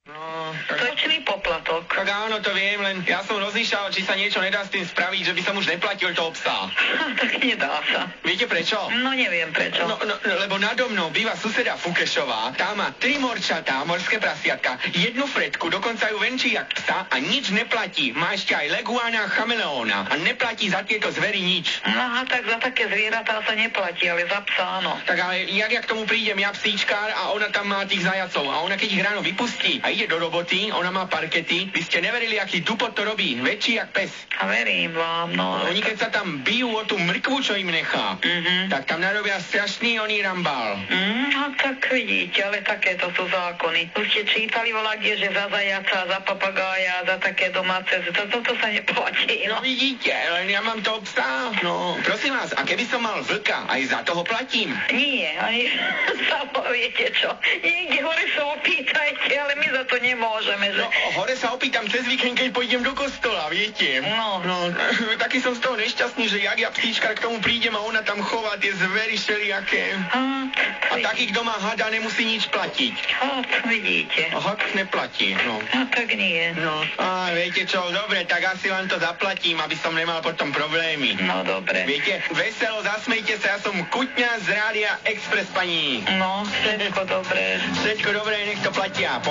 No, Ročný poplatok. tak áno, to viem, len ja som rozmýšľal, či sa niečo nedá s tým spraviť, že by som už neplatil toho psa. Tak nedá sa. Viete prečo? No neviem prečo. No, lebo nado mnou býva suseda Fukešová, tá má 3 morčatá, morské prasiatka, 1 fretku, dokonca ju venčí jak psa a nič neplatí. Má ešte aj leguána a chameleóna a neplatí za tieto zvery nič. Aha, tak za také zvieratá sa neplatí, ale za psa áno. Tak ale ja k tomu prídem, ja psíčkár a ona tam má tých zajacov a ona keď ich ráno vypustí a ide do roboty, ona má parkety, by ste neverili, aký dupot to robí, väčší jak pes. A verím vám, no. Oni keď sa tam bijú o tú mrkvu, čo im nechá, tak tam narobia strašný oný rambál. No tak vidíte, ale takéto sú zákony. Už ste čítali kde, že za zajaca, za papagája, za také domáce, toto sa neplatí, no. No vidíte, len ja mám toho psa. No, prosím vás, a keby som mal vlka, aj za toho platím? Nie, ani viete čo, niekde hore sa opýtajte, ale my za to nemôžeme, že... No, hore sa opýtam cez víkend, keď pôjdem do kostola, viete? No. Taký som z toho nešťastný, že jak ja psíčkar k tomu prídem a ona tam chová tie zvery všelijaké. A taký, kto má hada, nemusí nič platiť. Vidíte. A had neplatí, no. Tak nie. No, a viete čo, dobre, tak asi vám to zaplatím, aby som nemal potom problémy. No, dobre. Viete, veselo, zasmejte sa, ja som Kutňa z Rádia Express, pani. No, všetko dobré. Všetko dobré, nech to platia.